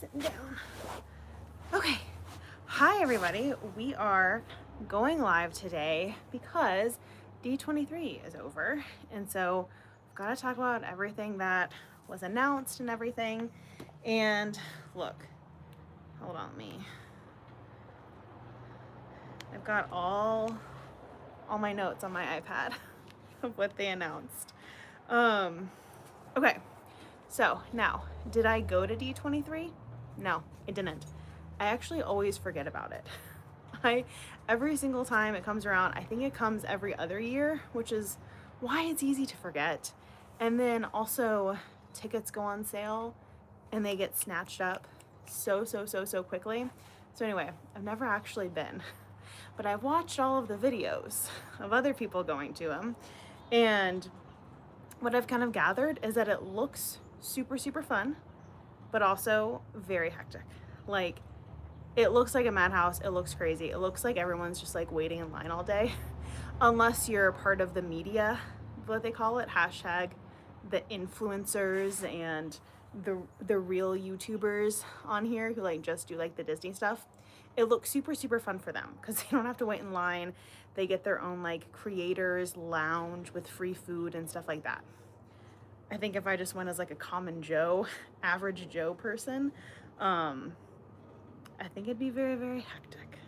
sitting down. Okay. Hi, everybody. We are going live today because D23 is over. And so I've got to talk about everything that was announced and everything. And look, hold on me. I've got all my notes on my iPad of what they announced. Okay. So now, did I go to D23? No, I didn't. I actually always forget about it. Every single time it comes around, I think it comes every other year, which is why it's easy to forget. And then also tickets go on sale and they get snatched up so quickly. So anyway, I've never actually been, but I've watched all of the videos of other people going to them. And what I've kind of gathered is that it looks super fun, but also very hectic. Like, it looks like a madhouse. It looks crazy. It looks like everyone's just like waiting in line all day. Unless you're part of the media, what they call it, hashtag the influencers and the real YouTubers on here who like just do like the Disney stuff. It looks super fun for them because they don't have to wait in line. They get their own like creators lounge with free food and stuff like that. I think if I just went as like a common Joe, average Joe person, I think it'd be very hectic,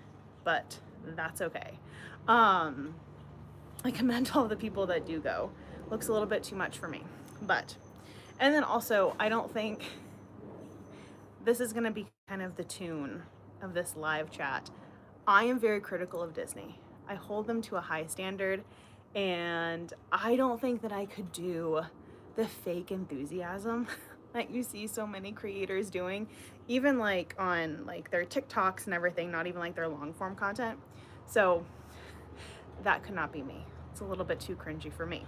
but that's okay. I commend all the people that do go. Looks a little bit too much for me, but, and then also, I don't think this is gonna be kind of the tune of this live chat. I am very critical of Disney. I hold them to a high standard, and I don't think that I could do the fake enthusiasm that you see so many creators doing, even like on like their TikToks and everything, not even like their long form content. So that could not be me. It's a little bit too cringy for me.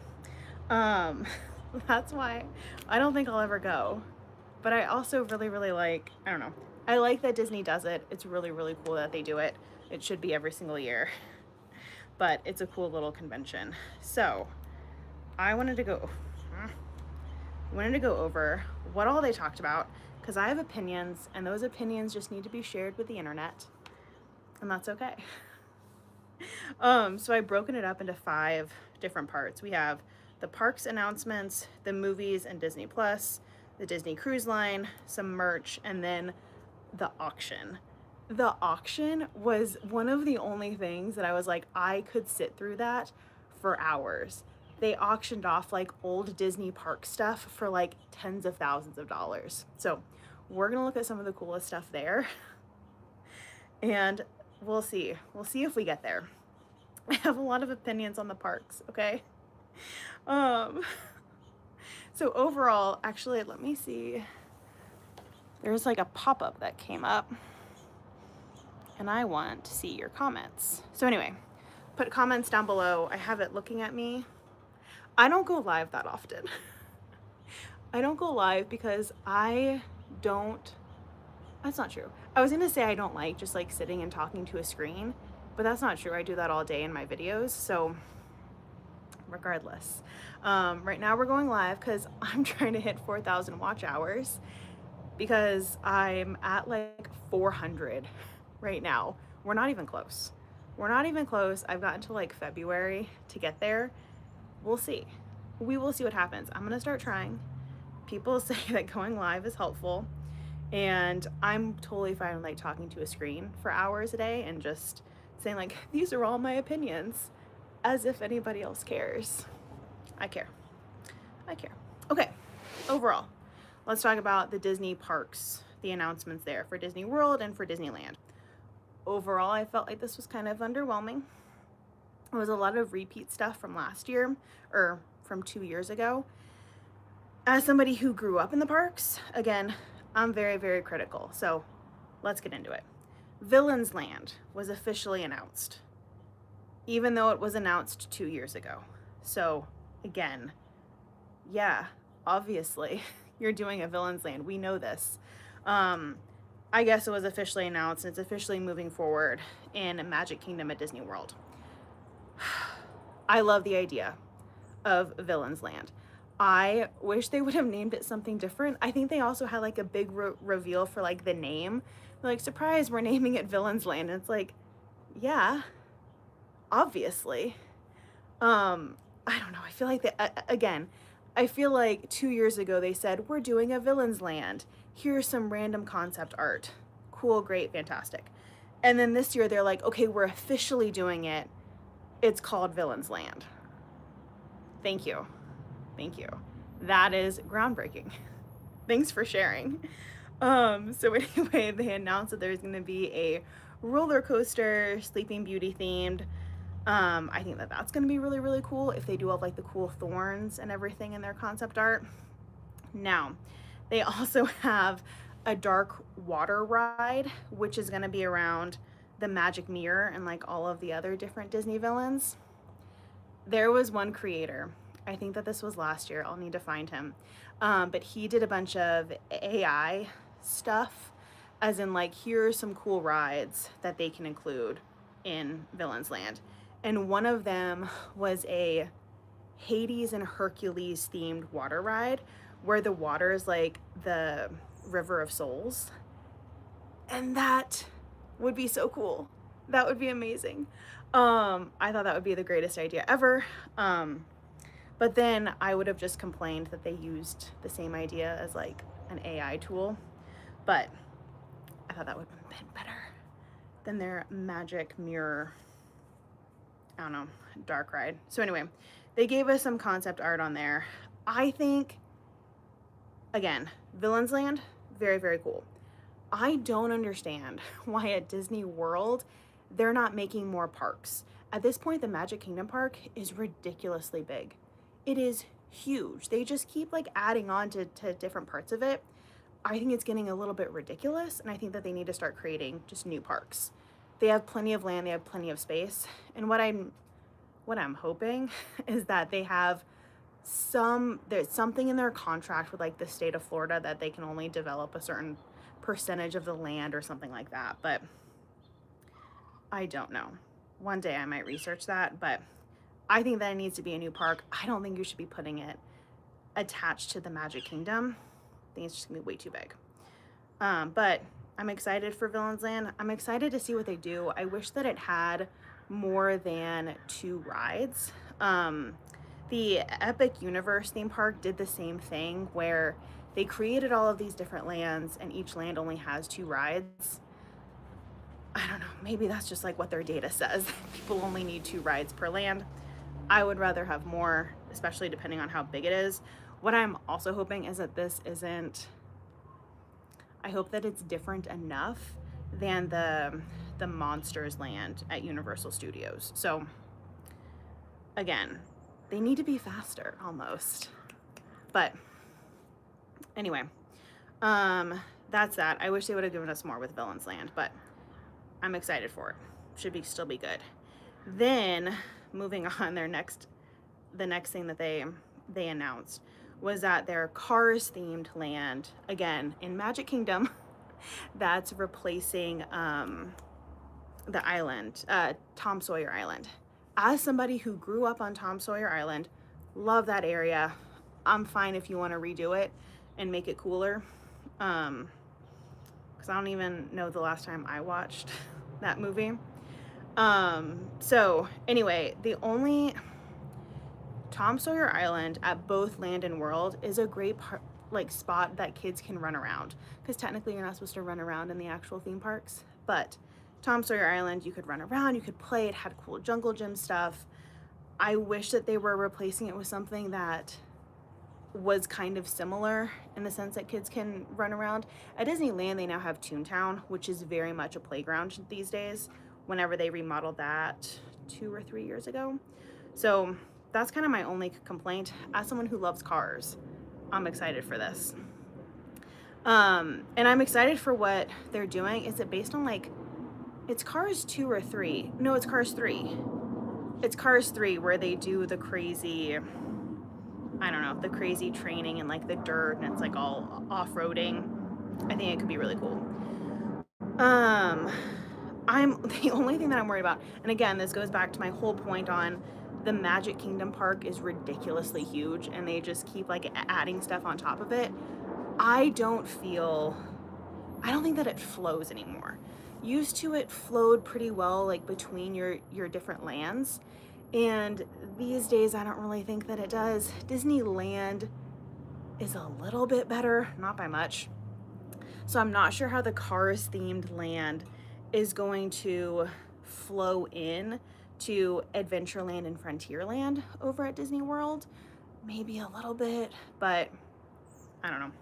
That's why I don't think I'll ever go. But I also really like, I don't know, I like that Disney does it. It's really cool that they do it. It should be every single year, but it's a cool little convention. So I wanted to go over what all they talked about, because I have opinions, and those opinions just need to be shared with the internet, and that's okay. So I've broken it up into 5 different parts. We have the parks announcements, the movies and Disney Plus, the Disney Cruise Line, some merch, and then the auction. The auction was one of the only things that I was like, I could sit through that for hours. They auctioned off like old Disney park stuff for like tens of thousands of dollars. So we're gonna look at some of the coolest stuff there, and we'll see if we get there. I have a lot of opinions on the parks, okay? So overall, actually, let me see. There's like a pop-up that came up, and I want to see your comments. So anyway, put comments down below. I have it looking at me. I don't go live that often. I don't go live because I don't, that's not true. I was gonna say I don't like just like sitting and talking to a screen, but that's not true. I do that all day in my videos, so regardless. Right now we're going live because I'm trying to hit 4,000 watch hours because I'm at like 400 right now. We're not even close. We're not even close. I've gotten to like February to get there. We'll see. We will see what happens. I'm gonna start trying. People say that going live is helpful, and I'm totally fine with like talking to a screen for hours a day and just saying like, these are all my opinions, as if anybody else cares. I care. Okay, overall, let's talk about the Disney parks, the announcements there for Disney World and for Disneyland. Overall, I felt like this was kind of underwhelming. It was a lot of repeat stuff from last year, or from 2 years ago. As somebody who grew up in the parks, again, I'm very critical, so let's get into it. Villains Land was officially announced, even though it was announced 2 years ago. So again, yeah, obviously you're doing a Villains Land. We know this. I guess it was officially announced, and it's officially moving forward in Magic Kingdom at Disney World. I love the idea of Villains Land. I wish they would have named it something different. I think they also had like a big reveal for like the name. They're like, surprise, we're naming it Villain's Land. And it's like, yeah, obviously. I don't know. I feel like again, I feel like 2 years ago they said, we're doing a Villain's Land. Here's some random concept art. Cool, great, fantastic. And then this year they're like, okay, we're officially doing it. It's called Villain's Land. Thank you. Thank you. That is groundbreaking. Thanks for sharing. So anyway, they announced that there's going to be a roller coaster, Sleeping Beauty themed. I think that that's going to be really, really cool if they do have like the cool thorns and everything in their concept art. Now, they also have a dark water ride, which is going to be around the magic mirror and like all of the other different Disney villains. There was one creator, I think that this was last year, I'll need to find him, but he did a bunch of AI stuff, as in like, here are some cool rides that they can include in Villain's Land. And one of them was a Hades and Hercules themed water ride where the water is like the River of Souls. And that would be so cool. That would be amazing. I thought that would be the greatest idea ever. But then I would have just complained that they used the same idea as like an AI tool. But I thought that would have been better than their magic mirror, I don't know, dark ride. So anyway, they gave us some concept art on there. I think, again, Villain's Land, very, very cool. I don't understand why at Disney World they're not making more parks. At this point, the Magic Kingdom park is ridiculously big. It is huge. They just keep like adding on to different parts of it. I think it's getting a little bit ridiculous, and I think that they need to start creating just new parks. They have plenty of land, they have plenty of space, and what I'm hoping is that they have there's something in their contract with like the state of Florida that they can only develop a certain percentage of the land or something like that, but I don't know. One day I might research that, but I think that it needs to be a new park. I don't think you should be putting it attached to the Magic Kingdom. I think it's just gonna be way too big. But I'm excited for Villain's Land. I'm excited to see what they do. I wish that it had more than 2 rides. The Epic Universe theme park did the same thing where they created all of these different lands and each land only has 2 rides. I don't know, maybe that's just like what their data says. People only need 2 rides per land. I would rather have more, especially depending on how big it is. What I'm also hoping is that this isn't, I hope that it's different enough than the Monsters Land at Universal Studios. So again, they need to be faster almost. But anyway, that's that. I wish they would have given us more with Villain's Land, but I'm excited for it. Should still be good. Then moving on, the next thing that they announced was that their Cars themed land, again in Magic Kingdom, that's replacing the island, Tom Sawyer Island. As somebody who grew up on Tom Sawyer Island, love that area. I'm fine if you want to redo it and make it cooler, because I don't even know the last time I watched that movie. So anyway, the only Tom Sawyer Island at both Land and World is a great spot that kids can run around, because technically you're not supposed to run around in the actual theme parks, but Tom Sawyer Island, you could run around, you could play, it had cool jungle gym stuff. I wish that they were replacing it with something that was kind of similar in the sense that kids can run around. At Disneyland, they now have Toontown, which is very much a playground these days, whenever they remodeled that 2 or 3 years ago. So that's kind of my only complaint. As someone who loves cars, I'm excited for this. And I'm excited for what they're doing. Is it based on like, it's Cars 2 or 3? No, it's Cars 3. It's Cars 3 where they do the crazy, I don't know, the crazy training and like the dirt, and it's like all off-roading. I think it could be really cool. I'm the only thing that I'm worried about, and again, this goes back to my whole point on the Magic Kingdom park is ridiculously huge and they just keep like adding stuff on top of it. I don't think that it flows anymore. Used to, it flowed pretty well like between your different lands, and these days I don't really think that it does. Disneyland is a little bit better, not by much. So I'm not sure how the Cars themed land is going to flow in to Adventureland and Frontierland over at Disney World. Maybe a little bit, but I don't know.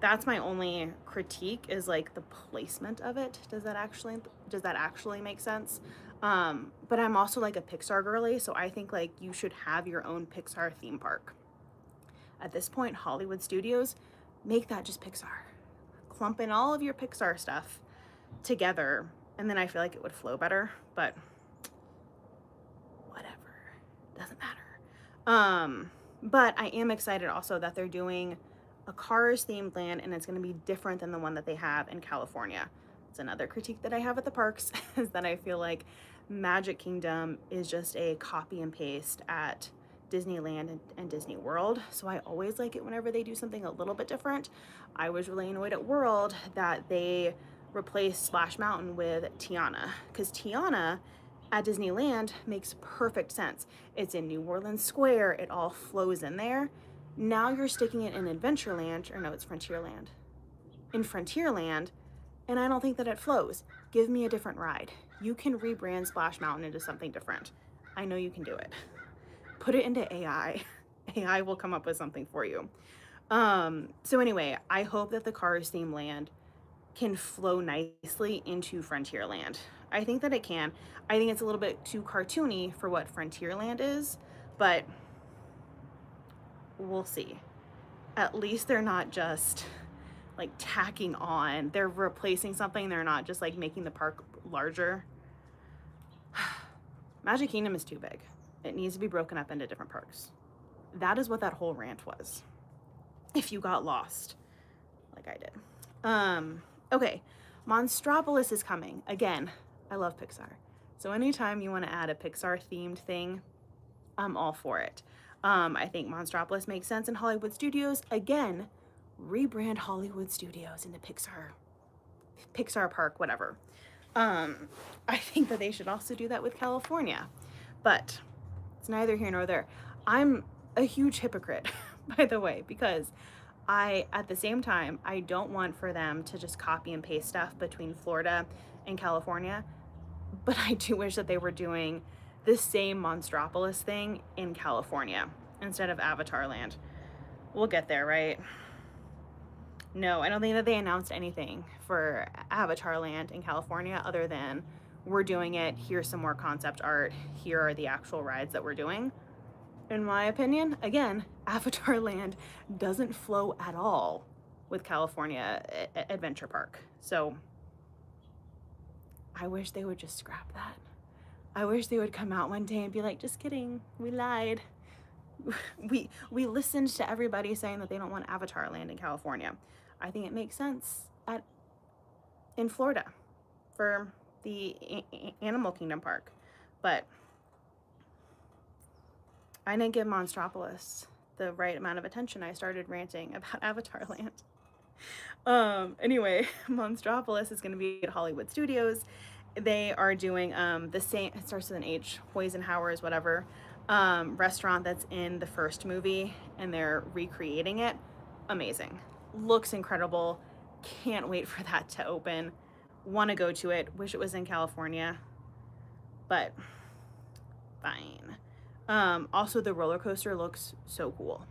That's my only critique, is like the placement of it. Does that actually make sense? But I'm also like a Pixar girly, so I think like you should have your own Pixar theme park. At this point, Hollywood Studios, make that just Pixar. Clump in all of your Pixar stuff together, and then I feel like it would flow better, but whatever, doesn't matter. But I am excited also that they're doing a Cars themed land, and it's going to be different than the one that they have in California. It's another critique that I have at the parks is that I feel like Magic Kingdom is just a copy and paste at Disneyland and Disney World. So I always like it whenever they do something a little bit different. I was really annoyed at World that they replaced Splash Mountain with Tiana, because Tiana at Disneyland makes perfect sense. It's in New Orleans Square, it all flows in there. Now you're sticking it in Adventureland, or no, it's Frontierland. In Frontierland, and I don't think that it flows. Give me a different ride. You can rebrand Splash Mountain into something different. I know you can do it. Put it into AI. AI will come up with something for you. So anyway, I hope that the Cars theme land can flow nicely into Frontierland. I think that it can. I think it's a little bit too cartoony for what Frontierland is, but we'll see. At least they're not just like tacking on. They're replacing something. They're not just like making the park larger. Magic Kingdom is too big. It needs to be broken up into different parks. That is what that whole rant was, if you got lost like I did. Okay, Monstropolis is coming. Again, I love Pixar. So anytime you want to add a Pixar themed thing, I'm all for it. I think Monstropolis makes sense in Hollywood Studios. Again, rebrand Hollywood Studios into Pixar Park, whatever. I think that they should also do that with California, but it's neither here nor there. I'm a huge hypocrite, by the way, because at the same time, I don't want for them to just copy and paste stuff between Florida and California, but I do wish that they were doing the same Monstropolis thing in California instead of Avatar Land. We'll get there, right? No, I don't think that they announced anything for Avatar Land in California other than we're doing it, here's some more concept art, here are the actual rides that we're doing. In my opinion, again, Avatar Land doesn't flow at all with California Adventure Park. So I wish they would just scrap that. I wish they would come out one day and be like, just kidding, we lied. We listened to everybody saying that they don't want Avatar Land in California. I think it makes sense in Florida for the Animal Kingdom Park, but I didn't give Monstropolis the right amount of attention. I started ranting about Avatar Land. Anyway, Monstropolis is going to be at Hollywood Studios. They are doing the same, it starts with an H, Hoisenhower's whatever, restaurant that's in the first movie, and they're recreating it. Amazing. Looks incredible. Can't wait for that to open. Want to go to it. Wish it was in California, but fine. Also, the roller coaster looks so cool.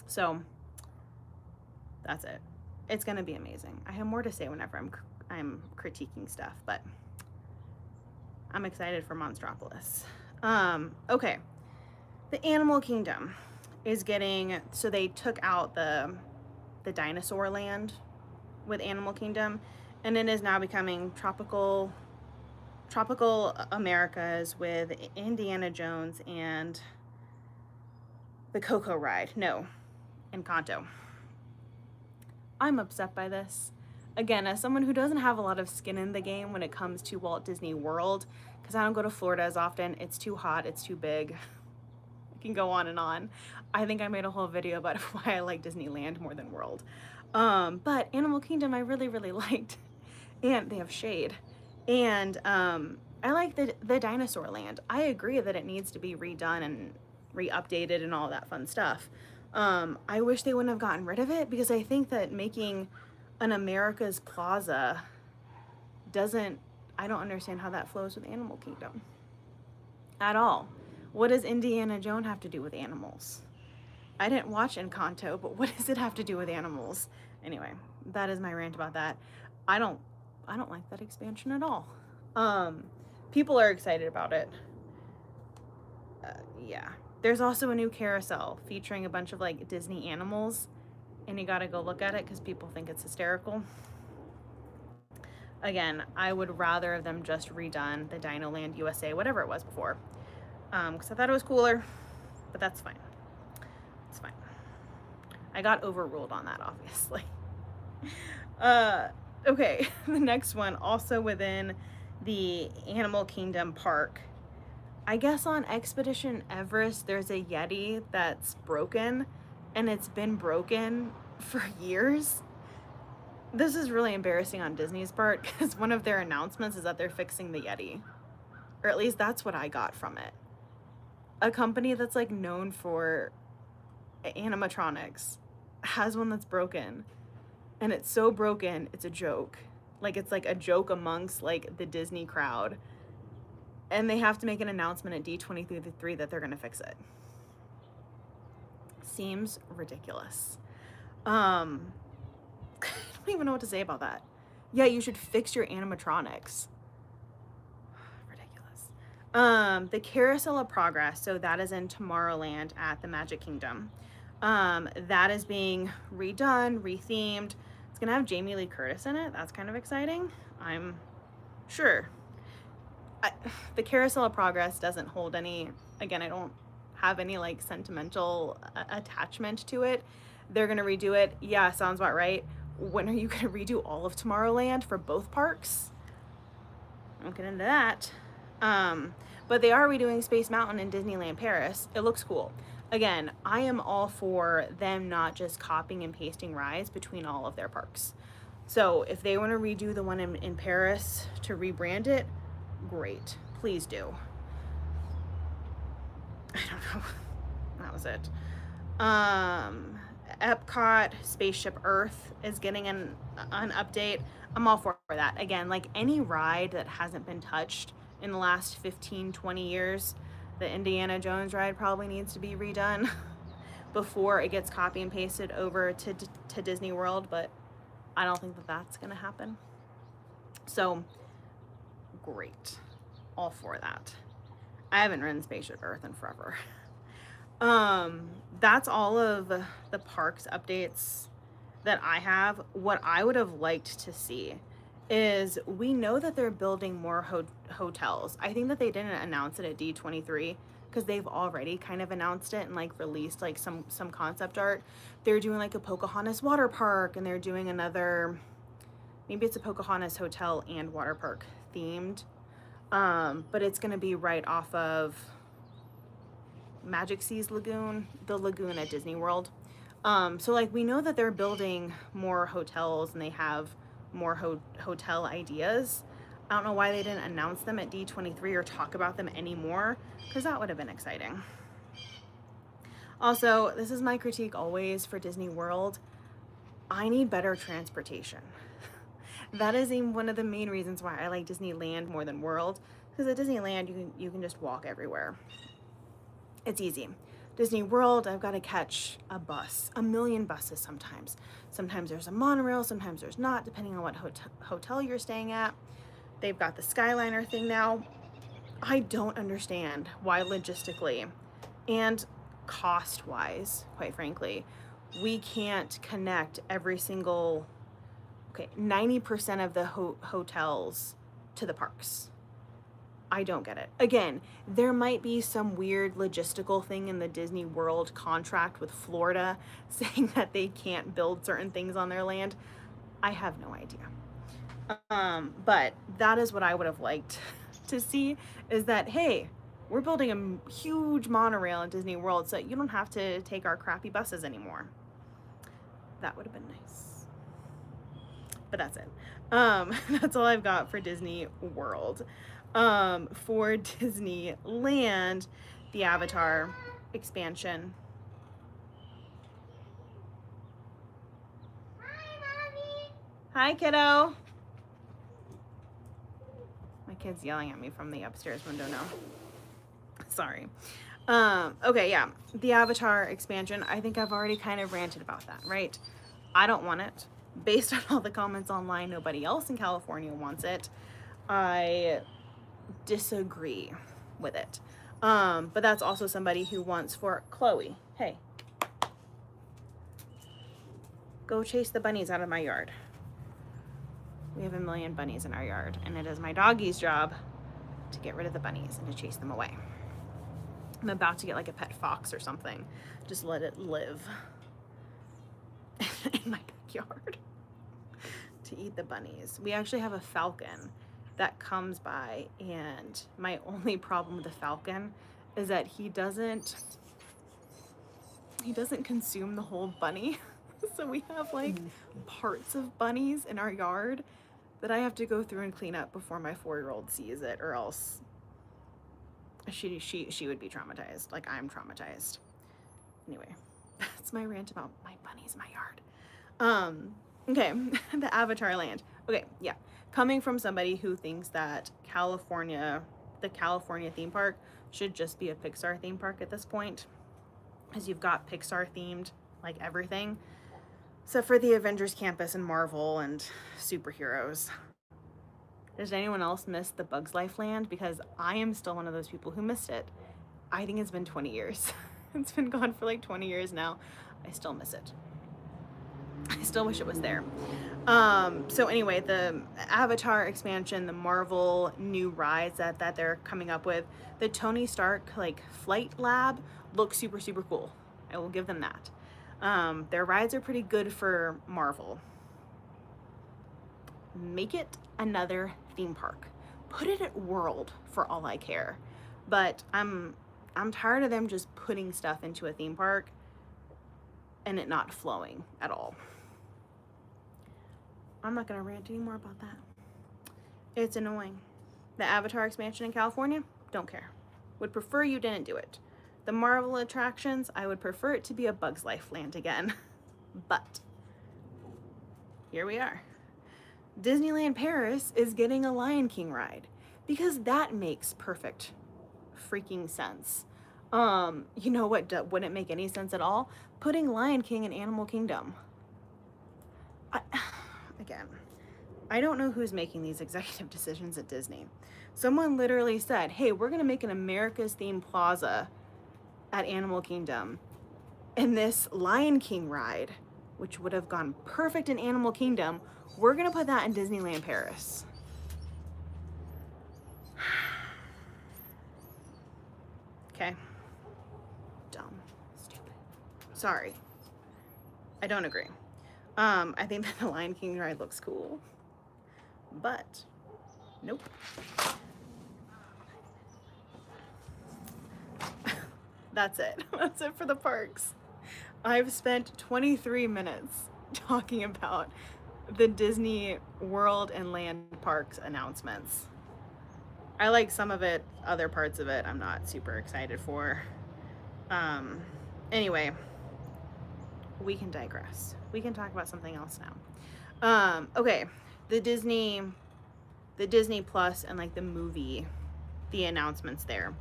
So that's it. It's gonna be amazing. I have more to say whenever I'm critiquing stuff, but I'm excited for Monstropolis. Okay, the Animal Kingdom is getting, so they took out the dinosaur land with Animal Kingdom, and it is now becoming tropical Americas with Indiana Jones and the Coco ride. No, Encanto. I'm upset by this. again, as someone who doesn't have a lot of skin in the game when it comes to Walt Disney World, because I don't go to Florida as often, it's too hot, it's too big. I can go on and on. I think I made a whole video about why I like Disneyland more than World. But Animal Kingdom I really, really liked. And they have shade. And I like the dinosaur land. I agree that it needs to be redone and re-updated and all that fun stuff. I wish they wouldn't have gotten rid of it, because I think that making an America's Plaza I don't understand how that flows with Animal Kingdom at all. What does Indiana Jones have to do with animals? I didn't watch Encanto, but what does it have to do with animals? Anyway, that is my rant about that. I don't like that expansion at all. People are excited about it. Yeah. There's also a new carousel featuring a bunch of like Disney animals, and you gotta go look at it because people think it's hysterical. Again, I would rather of them just redone the Dino Land USA, whatever it was before, because I thought it was cooler, but that's fine. It's fine. I got overruled on that, obviously. Okay, the next one, also within the Animal Kingdom park. I guess on Expedition Everest, there's a Yeti that's broken, and it's been broken for years. This is really embarrassing on Disney's part, because one of their announcements is that they're fixing the Yeti. Or at least that's what I got from it. A company that's like known for animatronics has one that's broken. And it's so broken, it's a joke. Like, it's like a joke amongst like the Disney crowd. And they have to make an announcement at D23 that they're gonna fix it. Seems ridiculous. I don't even know what to say about that. Yeah, you should fix your animatronics. Ridiculous. The Carousel of Progress, so that is in Tomorrowland at the Magic Kingdom. That is being redone, rethemed. It's gonna have Jamie Lee Curtis in it. That's kind of exciting. I'm sure. The Carousel of Progress doesn't hold any, again, I don't have any like sentimental attachment to it. They're gonna redo it. Yeah, sounds about right. When are you gonna redo all of Tomorrowland for both parks? I won't get into that. But they are redoing Space Mountain in Disneyland Paris. It looks cool. Again, I am all for them not just copying and pasting rides between all of their parks. So if they want to redo the one in Paris to rebrand it, great. Please do. I don't know. That was it. Epcot Spaceship Earth is getting an update. I'm all for that. Again, like any ride that hasn't been touched in the last 15, 20 years, the Indiana Jones ride probably needs to be redone before it gets copy and pasted over to Disney World, but I don't think that that's going to happen. So, great. All for that. I haven't ridden Spaceship Earth in forever. That's all of the parks updates that I have. What I would have liked to see is, we know that they're building more hotels. I think that they didn't announce it at D23 because they've already kind of announced it and like released like some concept art. They're doing like a Pocahontas water park, and they're doing another, maybe it's a Pocahontas hotel and water park themed. But it's gonna be right off of Magic Seas Lagoon, the lagoon at Disney World. So like we know that they're building more hotels and they have more hotel ideas. I don't know why they didn't announce them at D23 or talk about them anymore, because that would have been exciting. Also, this is my critique always for Disney World. I need better transportation. That is one of the main reasons why I like Disneyland more than World, because at Disneyland you can just walk everywhere. It's easy. Disney World, I've got to catch a bus, a million buses sometimes. Sometimes there's a monorail, sometimes there's not, depending on what hotel you're staying at. They've got the Skyliner thing now. I don't understand why logistically and cost-wise, quite frankly, we can't connect every single, 90% of the hotels to the parks. I don't get it. Again, there might be some weird logistical thing in the Disney World contract with Florida saying that they can't build certain things on their land. I have no idea. But that is what I would have liked to see, is that, hey, we're building a huge monorail in Disney World so you don't have to take our crappy buses anymore. That would have been nice. But that's it. That's all I've got for Disney World. For Disneyland, the Avatar expansion. Hi, kiddo. My kid's yelling at me from the upstairs window now. Sorry. Okay, yeah. The Avatar expansion, I think I've already kind of ranted about that, right? I don't want it. Based on all the comments online, nobody else in California wants it. I disagree with it. But that's also somebody who wants for Chloe. Hey, go chase the bunnies out of my yard. We have a million bunnies in our yard, and it is my doggy's job to get rid of the bunnies and to chase them away. I'm about to get like a pet fox or something. Just let it live in my backyard to eat the bunnies. We actually have a falcon that comes by, and my only problem with the falcon is that he doesn't consume the whole bunny. So we have like parts of bunnies in our yard that I have to go through and clean up before my 4-year-old sees it, or else she would be traumatized, like I'm traumatized. Anyway, that's my rant about my bunnies in my yard. Okay, the Avatar land. Okay, yeah. Coming from somebody who thinks that the California theme park should just be a Pixar theme park at this point, because you've got Pixar themed like everything, except for the Avengers campus and Marvel and superheroes. Does anyone else miss the Bugs Life land? Because I am still one of those people who missed it. I think it's been 20 years. It's been gone for like 20 years now. I still miss it. I still wish it was there. So anyway, the Avatar expansion, the Marvel new rides that they're coming up with, the Tony Stark like flight lab looks super, super cool. I will give them that. Their rides are pretty good for Marvel. Make it another theme park. Put it at World for all I care. But I'm tired of them just putting stuff into a theme park and it not flowing at all. I'm not gonna rant anymore about that. It's annoying. The Avatar expansion in California, don't care. Would prefer you didn't do it. The Marvel attractions, I would prefer it to be a Bugs Life land again. But here we are. Disneyland Paris is getting a Lion King ride because that makes perfect freaking sense. You know what wouldn't make any sense at all? Putting Lion King in Animal Kingdom. Again, I don't know who's making these executive decisions at Disney. Someone literally said, hey, we're gonna make an America's themed plaza at Animal Kingdom, and this Lion King ride, which would have gone perfect in Animal Kingdom, we're gonna put that in Disneyland Paris. Okay. Dumb. Stupid. Sorry. I don't agree. I think that the Lion King ride looks cool, but nope. That's it. That's it for the parks. I've spent 23 minutes talking about the Disney World and Land Parks announcements. I like some of it, other parts of it I'm not super excited for. Anyway, we can digress. We can talk about something else now. Okay, the Disney Plus and like the movie, the announcements there.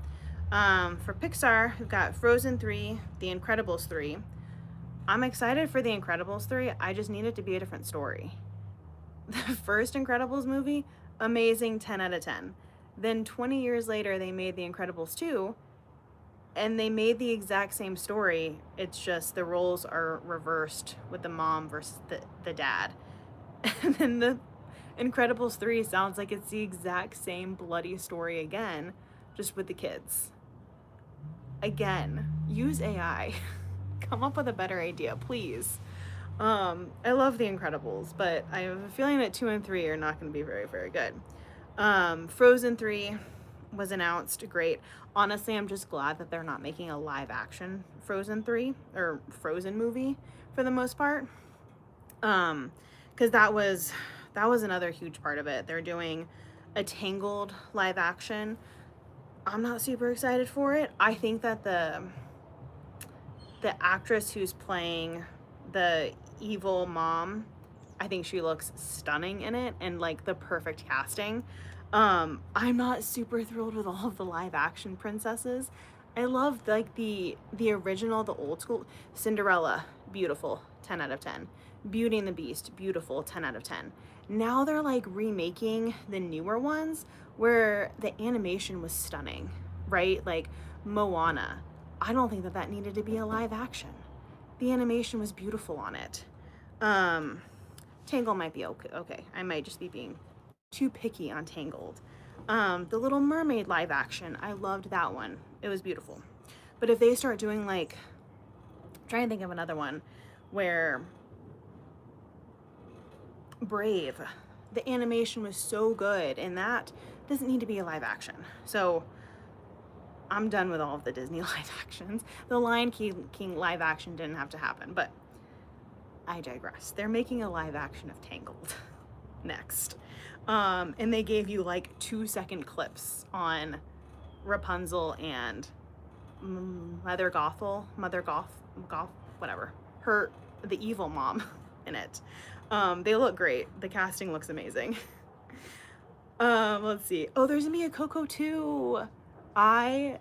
For Pixar, we've got Frozen 3, The Incredibles 3. I'm excited for The Incredibles 3. I just need it to be a different story. The first Incredibles movie, amazing, 10 out of 10. Then 20 years later, they made The Incredibles 2, and they made the exact same story. It's just the roles are reversed with the mom versus the dad. And then the Incredibles 3 sounds like it's the exact same bloody story again, just with the kids. Again, use AI. Come up with a better idea, please. I love The Incredibles, but I have a feeling that 2 and 3 are not going to be very, very good. Frozen 3 was announced. Great. Honestly, I'm just glad that they're not making a live action Frozen 3 or Frozen movie for the most part. Because that was another huge part of it. They're doing a Tangled live action. I'm not super excited for it. I think that the actress who's playing the evil mom, I think she looks stunning in it and like the perfect casting. I'm not super thrilled with all of the live action princesses. I love like the original, the old school. Cinderella, beautiful, 10 out of 10. Beauty and the Beast, beautiful, 10 out of 10. Now they're like remaking the newer ones where the animation was stunning, right? Like Moana. I don't think that needed to be a live action. The animation was beautiful on it. Tangle might be okay. Okay, I might just be being too picky on Tangled. The Little Mermaid live action, I loved that one. It was beautiful. But if they start doing like, I'm trying to think of another one where Brave, the animation was so good, and that doesn't need to be a live action. So I'm done with all of the Disney live actions. The Lion King live action didn't have to happen, but I digress. They're making a live action of Tangled next. And they gave you like 2-second clips on Rapunzel and Mother Gothel, whatever. The evil mom in it. They look great. The casting looks amazing. Let's see. Oh, there's gonna be a Coco 2. I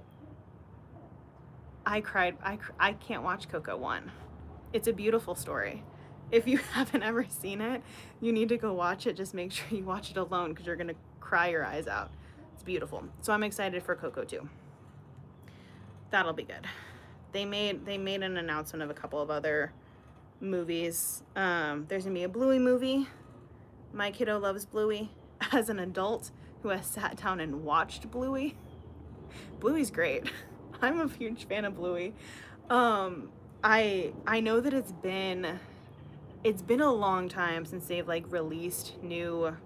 cried. I can't watch Coco 1. It's a beautiful story. If you haven't ever seen it, you need to go watch it. Just make sure you watch it alone because you're gonna cry your eyes out. It's beautiful. So I'm excited for Coco 2. That'll be good. They made an announcement of a couple of other movies. There's gonna be a Bluey movie. My kiddo loves Bluey. As an adult who has sat down and watched Bluey's great. I'm a huge fan of Bluey. I know that it's been a long time since they've like released new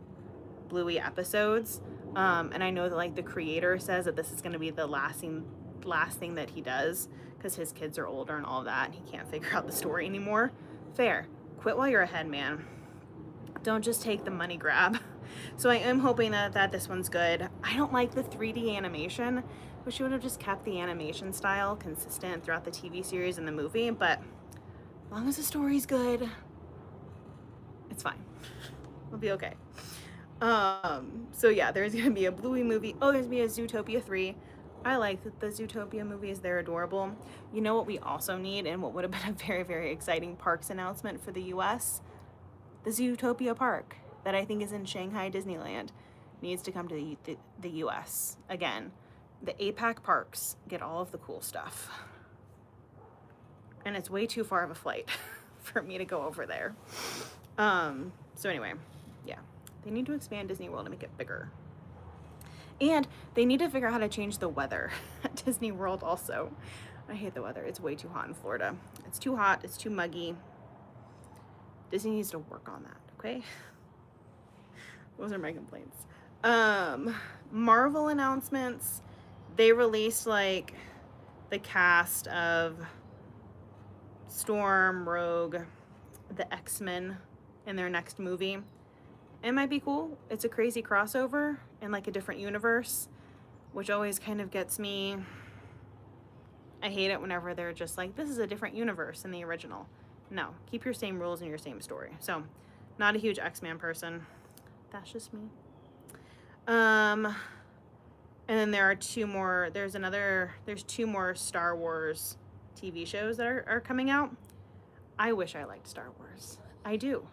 Bluey episodes. And I know that like the creator says that this is going to be the last thing that he does because his kids are older and all of that and he can't figure out the story anymore. Fair. Quit while you're ahead, man. Don't just take the money grab. So I am hoping that this one's good. I don't like the 3D animation. Wish you would have just kept the animation style consistent throughout the TV series and the movie, but as long as the story's good, it's fine. We'll be okay. So yeah, there's gonna be a Bluey movie. Oh, there's gonna be a Zootopia 3. I like the Zootopia movies. They're adorable. You know what we also need, and what would have been a very, very exciting parks announcement for the US? The Zootopia Park that I think is in Shanghai Disneyland needs to come to the US. Again, the APAC parks get all of the cool stuff. And it's way too far of a flight for me to go over there. So anyway, yeah. They need to expand Disney World to make it bigger. And they need to figure out how to change the weather at Disney World also. I hate the weather. It's way too hot in Florida. It's too hot. It's too muggy. Disney needs to work on that, okay? Those are my complaints. Marvel announcements. They released like the cast of Storm, Rogue, the X-Men in their next movie. It might be cool. It's a crazy crossover in like a different universe, which always kind of gets me. I hate it whenever they're just like, this is a different universe than the original. No, keep your same rules and your same story. So, not a huge X-Men person. That's just me. And then there are two more. There's two more Star Wars TV shows that are coming out. I wish I liked Star Wars. I do.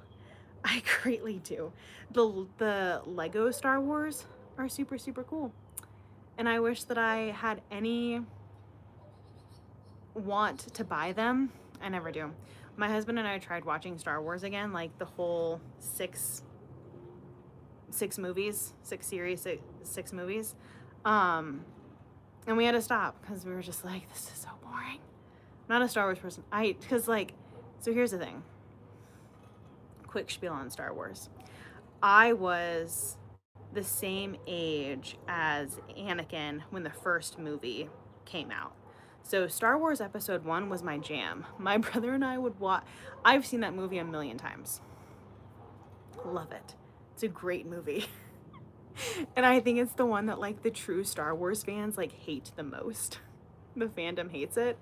I greatly do. The Lego Star Wars are super, super cool. And I wish that I had any want to buy them. I never do. My husband and I tried watching Star Wars again, like the whole six movies. And we had to stop because we were just like, this is so boring. I'm not a Star Wars person. So here's the thing. quick spiel on Star Wars. I was the same age as Anakin when the first movie came out. So Star Wars Episode 1 was my jam. My brother and I would watch. I've seen that movie a million times. Love it. It's a great movie. And I think it's the one that like the true Star Wars fans like hate the most. The fandom hates it.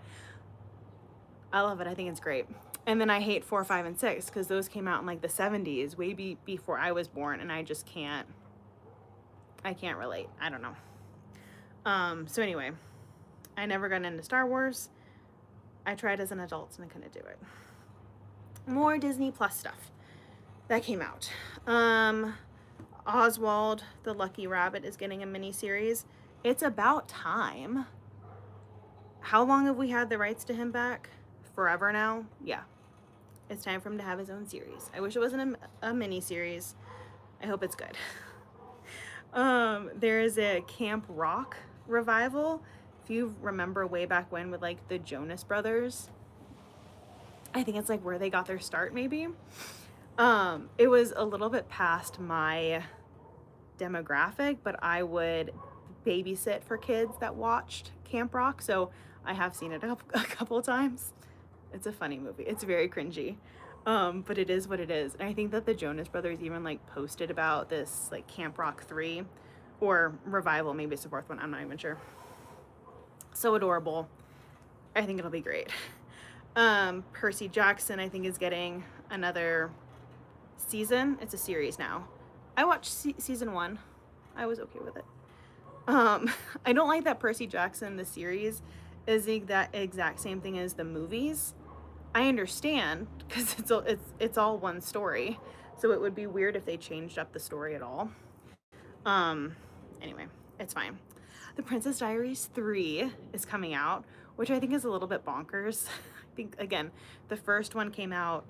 I love it. I think it's great. And then I hate 4, 5, and 6 because those came out in like the 70s, way before I was born, and I just can't. I can't relate. I don't know. So anyway, I never got into Star Wars. I tried as an adult and I couldn't do it. More Disney Plus stuff that came out. Oswald the Lucky Rabbit is getting a mini-series. It's about time. How long have we had the rights to him back? Forever now? Yeah. It's time for him to have his own series. I wish it wasn't a mini-series. I hope it's good. There is a Camp Rock revival. If you remember way back when with like the Jonas Brothers, I think it's like where they got their start maybe. It was a little bit past my demographic, but I would babysit for kids that watched Camp Rock, so I have seen it a couple of times. It's a funny movie. It's very cringy, but it is what it is. And I think that the Jonas Brothers even like posted about this like Camp Rock 3 or revival, maybe it's the 4th one, I'm not even sure. So adorable. I think it'll be great. Percy Jackson I think is getting another season. It's a series now. I watched season 1. I was okay with it. I don't like that Percy Jackson the series is the exact same thing as the movies. I understand because it's all one story, so it would be weird if they changed up the story at all. Anyway, it's fine. The Princess Diaries 3 is coming out, which I think is a little bit bonkers. I think again, the first one came out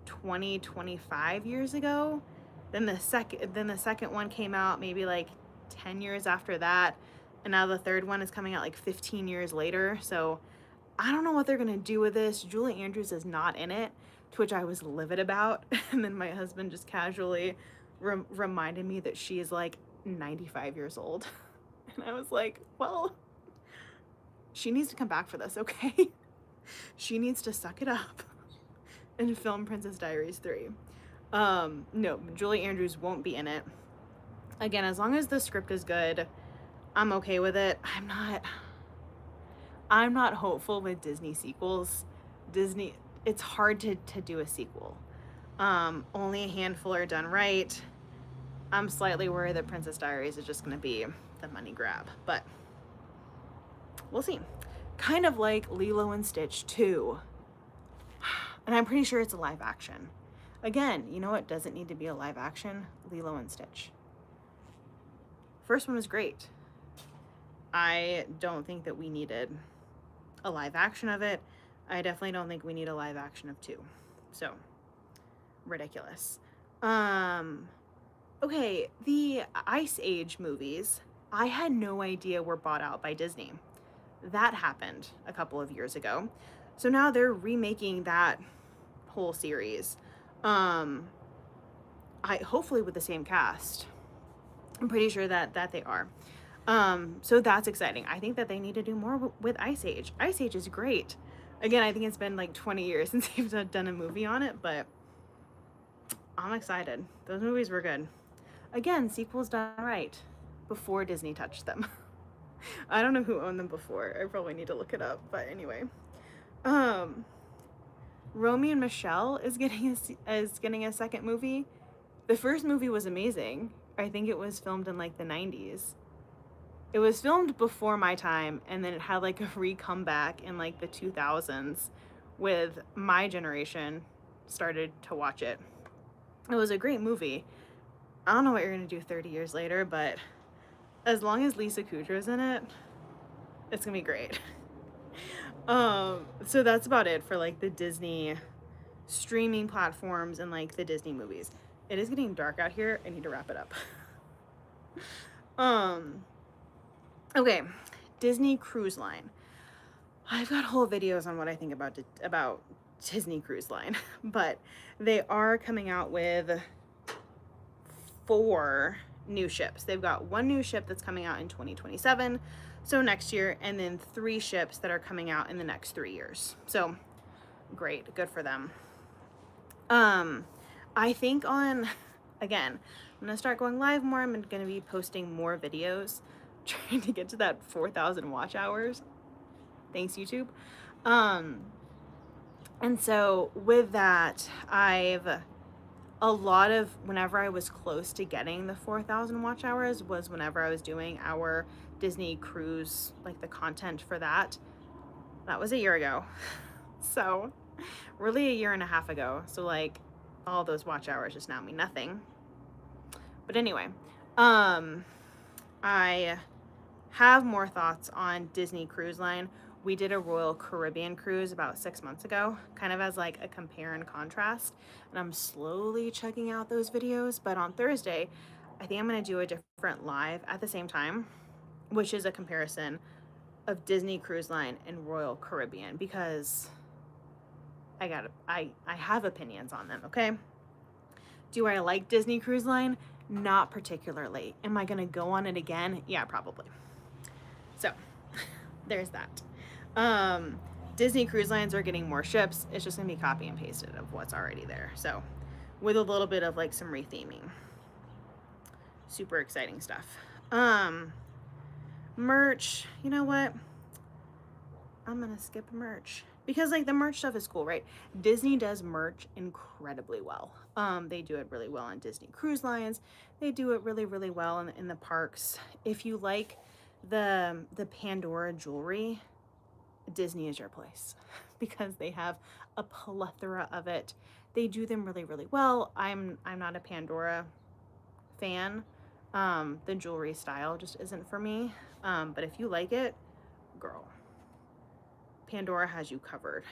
25 years ago. Then the second one came out maybe like 10 years after that, and now the third one is coming out like 15 years later. So I don't know what they're gonna do with this. Julie Andrews is not in it, to which I was livid about. And then my husband just casually reminded me that she is like 95 years old. And I was like, well, she needs to come back for this, okay? She needs to suck it up and film Princess Diaries 3. No, Julie Andrews won't be in it. Again, as long as the script is good, I'm okay with it. I'm not hopeful with Disney sequels. Disney, it's hard to do a sequel. Only a handful are done right. I'm slightly worried that Princess Diaries is just gonna be the money grab, but we'll see. Kind of like Lilo and Stitch 2. And I'm pretty sure it's a live action. Again, you know what doesn't need to be a live action? Lilo and Stitch. First one was great. I don't think that we needed a live action of it. I definitely don't think we need a live action of 2. So, ridiculous. Okay, the Ice Age movies, I had no idea were bought out by Disney. That happened a couple of years ago. So now they're remaking that whole series. Hopefully with the same cast. I'm pretty sure that they are. So that's exciting. I think that they need to do more with Ice Age. Ice Age is great. Again, I think it's been like 20 years since they've done a movie on it, but I'm excited. Those movies were good. Again, sequels done right before Disney touched them. I don't know who owned them before. I probably need to look it up, but anyway. Romy and Michelle is getting a second movie. The first movie was amazing. I think it was filmed in like the 90s. It was filmed before my time, and then it had like a re-comeback in like the 2000s with my generation started to watch it. It was a great movie. I don't know what you're gonna do 30 years later, but as long as Lisa Kudrow's in it, it's gonna be great. So that's about it for like the Disney streaming platforms and like the Disney movies. It is getting dark out here. I need to wrap it up. Okay, Disney Cruise Line. I've got whole videos on what I think about Disney Cruise Line, but they are coming out with 4 new ships. They've got 1 new ship that's coming out in 2027, so next year, and then 3 ships that are coming out in the next 3 years. So great, good for them. I think again, I'm gonna start going live more. I'm gonna be posting more videos, trying to get to that 4,000 watch hours. Thanks, YouTube. And so with that, whenever I was close to getting the 4,000 watch hours was whenever I was doing our Disney cruise, like the content for that. That was a year ago. So really a year and a half ago. So like all those watch hours just now mean nothing. But anyway, I have more thoughts on Disney Cruise Line. We did a Royal Caribbean cruise about 6 months ago, kind of as like a compare and contrast. And I'm slowly checking out those videos. But on Thursday, I think I'm going to do a different live at the same time, which is a comparison of Disney Cruise Line and Royal Caribbean, because I have opinions on them, okay? Do I like Disney Cruise Line? Not particularly. Am I going to go on it again? Yeah, probably. So there's that. Disney Cruise Lines are getting more ships. It's just gonna be copy and pasted of what's already there. So with a little bit of like some retheming. Super exciting stuff. Merch, you know what? I'm gonna skip merch because like the merch stuff is cool, right? Disney does merch incredibly well. They do it really well on Disney Cruise Lines. They do it really, really well in the parks. If you like the Pandora jewelry, Disney is your place because they have a plethora of it. They do them really, really well. I'm not a Pandora fan. The jewelry style just isn't for me. But if you like it, girl, Pandora has you covered.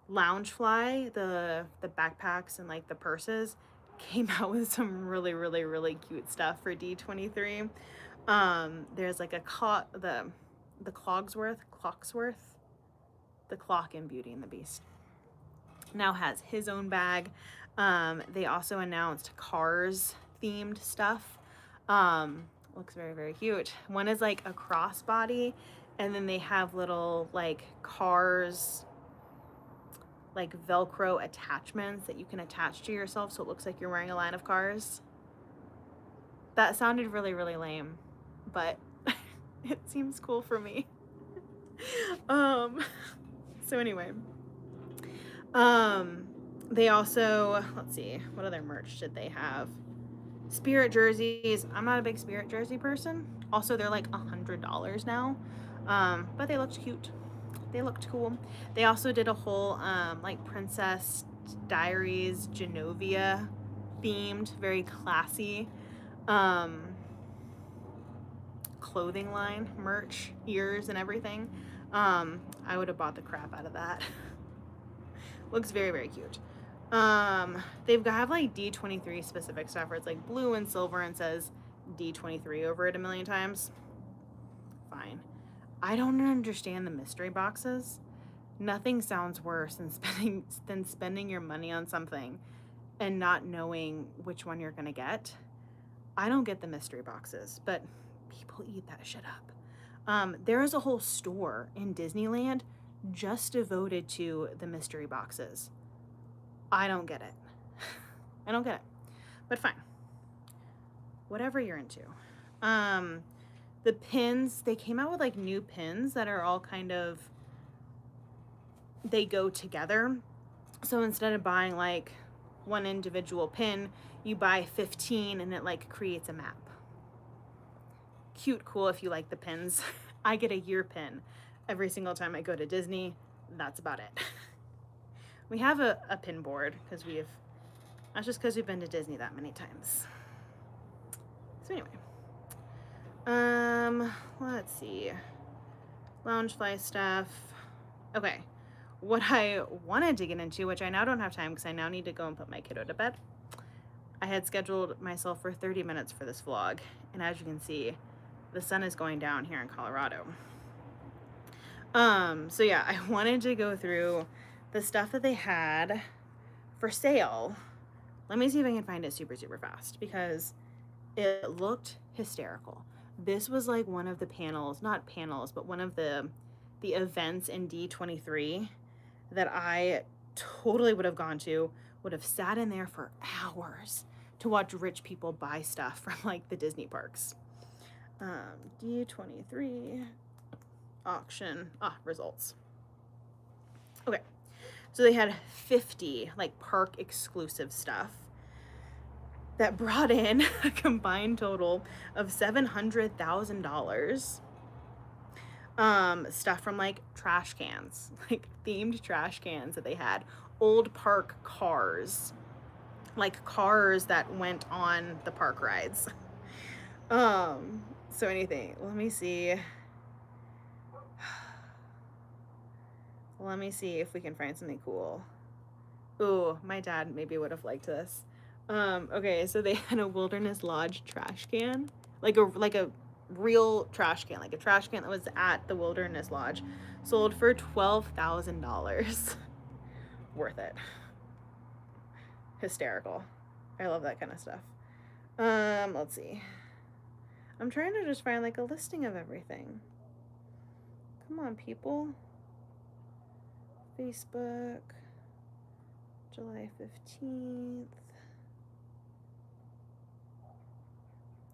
Loungefly, the backpacks and like the purses, came out with some really, really, really cute stuff for D23. There's like the Clogsworth, the clock in Beauty and the Beast, now has his own bag. They also announced Cars themed stuff. Looks very, very cute. One is like a crossbody, and then they have little like Cars, like Velcro attachments that you can attach to yourself so it looks like you're wearing a line of Cars. That sounded really, really lame, but it seems cool for me. So anyway, they also, let's see, what other merch did they have? Spirit jerseys. I'm not a big Spirit jersey person. Also, they're like $100 now, but they looked cute. They looked cool. They also did a whole like Princess Diaries Genovia themed, very classy clothing line, merch, ears and everything. I would have bought the crap out of that. Looks very, very cute. They've got like D23 specific stuff where it's like blue and silver and says D23 over it a million times. Fine. I don't understand the mystery boxes. Nothing sounds worse than spending your money on something and not knowing which one you're gonna get. I don't get the mystery boxes, but people eat that shit up. There is a whole store in Disneyland just devoted to the mystery boxes. I don't get it. I don't get it. But fine. Whatever you're into. The pins, they came out with like new pins that are all kind of, they go together. So instead of buying like one individual pin, you buy 15 and it like creates a map. Cute, cool if you like the pins. I get a year pin every single time I go to Disney. That's about it. We have a pin board because that's just because we've been to Disney that many times. So anyway, let's see, Loungefly stuff. Okay, what I wanted to get into, which I now don't have time because I now need to go and put my kiddo to bed. I had scheduled myself for 30 minutes for this vlog, and as you can see, the sun is going down here in Colorado. So yeah, I wanted to go through the stuff that they had for sale. Let me see if I can find it super, super fast because it looked hysterical. This was like one of the panels, not panels, but one of the events in D23 that I totally would have gone to, would have sat in there for hours to watch rich people buy stuff from like the Disney parks. D23 auction, results. Okay, so they had 50 like park exclusive stuff that brought in a combined total of $700,000. Stuff from like trash cans, like themed trash cans that they had, old park cars, like cars that went on the park rides. So anything, let me see. Let me see if we can find something cool. Ooh, my dad maybe would have liked this. Okay, so they had a Wilderness Lodge trash can, like a real trash can, like a trash can that was at the Wilderness Lodge, sold for $12,000. Worth it. Hysterical. I love that kind of stuff. Let's see. I'm trying to just find like a listing of everything. Come on, people. Facebook, July 15th.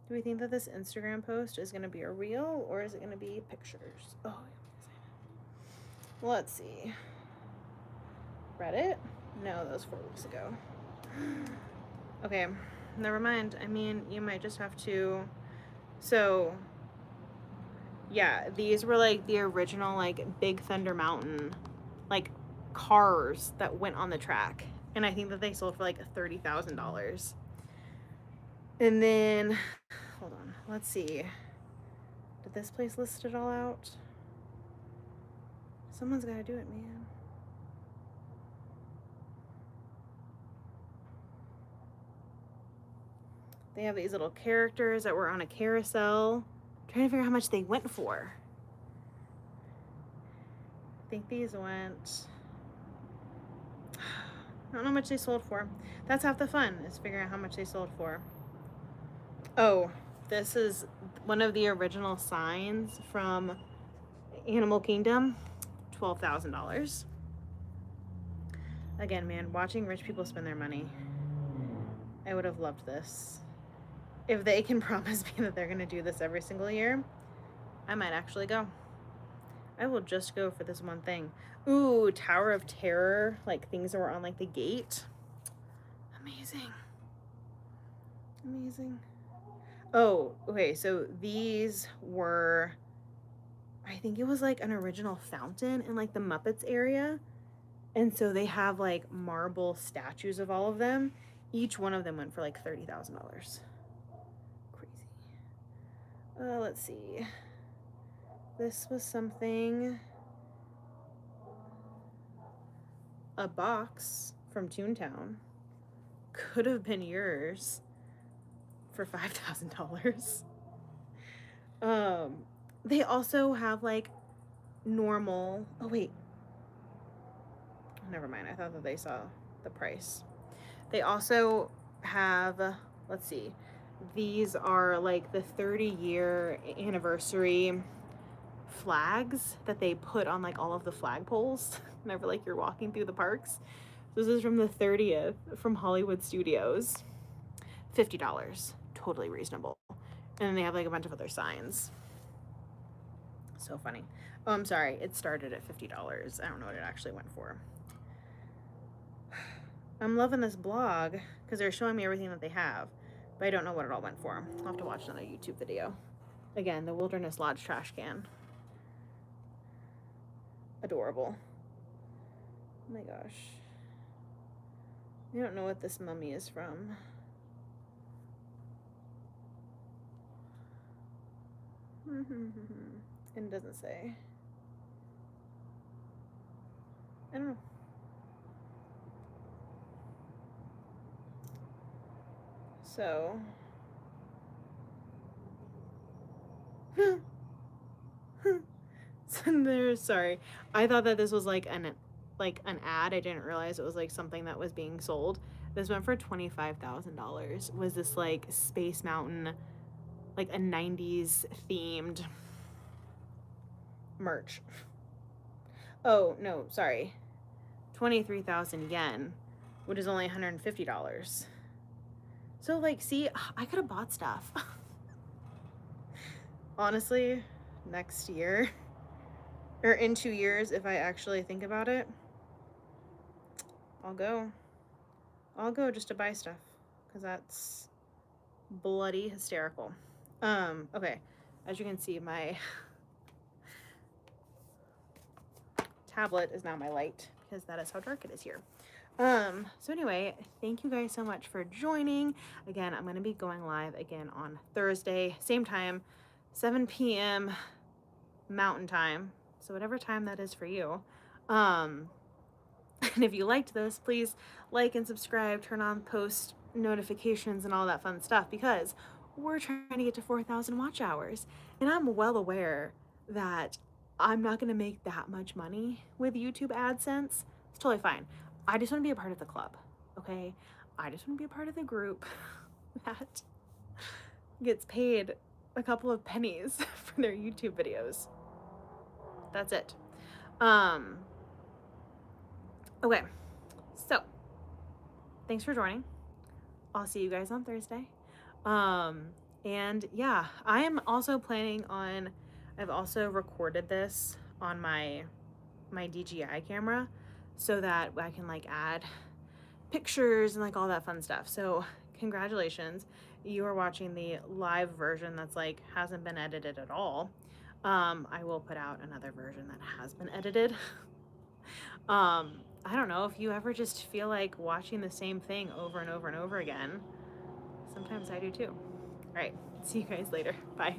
Do we think that this Instagram post is going to be a reel or is it going to be pictures? Oh, let's see. Reddit? No, that was 4 weeks ago. Okay, never mind. I mean, you might just have to. So, yeah, these were like the original, like, Big Thunder Mountain, like, cars that went on the track. And I think that they sold for like $30,000. And then, hold on, let's see. Did this place list it all out? Someone's got to do it, man. They have these little characters that were on a carousel. I'm trying to figure out how much they went for. I think these went... I don't know how much they sold for. That's half the fun, is figuring out how much they sold for. Oh, this is one of the original signs from Animal Kingdom. $12,000. Again, man, watching rich people spend their money. I would have loved this. If they can promise me that they're going to do this every single year, I might actually go. I will just go for this one thing. Ooh, Tower of Terror, like things that were on like the gate. Amazing. Amazing. Oh, okay, so these were, I think it was like an original fountain in like the Muppets area. And so they have like marble statues of all of them. Each one of them went for like $30,000. Crazy. Let's see. This was something, a box from Toontown. Could have been yours for $5,000. They also have like normal, oh wait, never mind, I thought that they saw the price. They also have, let's see, these are like the 30-year anniversary flags that they put on like all of the flagpoles whenever like you're walking through the parks. This is from the 30th from Hollywood Studios. $50. Totally reasonable. And then they have like a bunch of other signs. So funny. Oh, I'm sorry. It started at $50. I don't know what it actually went for. I'm loving this blog because they're showing me everything that they have, but I don't know what it all went for. I'll have to watch another YouTube video. Again, the Wilderness Lodge trash can. Adorable. Oh my gosh. I don't know what this mummy is from. It doesn't say. I don't know. So there's, sorry, I thought that this was like an like an ad. I didn't realize it was like something that was being sold. This went for $25,000. Was this like Space Mountain, like a 90s themed merch. Oh, no, sorry. 23,000 yen, which is only $150. So like, see, I could have bought stuff. Honestly, next year or in 2 years, if I actually think about it, I'll go just to buy stuff, because that's bloody hysterical. Okay, as you can see, my tablet is now my light, because that is how dark it is here. So anyway, thank you guys so much for joining. Again, I'm going to be going live again on Thursday, same time, 7 p.m. Mountain Time. So whatever time that is for you. And if you liked this, please like and subscribe, turn on post notifications and all that fun stuff, because we're trying to get to 4,000 watch hours. And I'm well aware that I'm not going to make that much money with YouTube AdSense. It's totally fine. I just want to be a part of the club, okay? I just want to be a part of the group that gets paid a couple of pennies for their YouTube videos. That's it. Okay, so thanks for joining. I'll see you guys on Thursday. And yeah, I am also planning on, I've also recorded this on my DJI camera, so that I can like add pictures and like all that fun stuff. So congratulations, you are watching the live version that's like hasn't been edited at all. I will put out another version that has been edited. I don't know if you ever just feel like watching the same thing over and over and over again. Sometimes I do too. All right, see you guys later. Bye.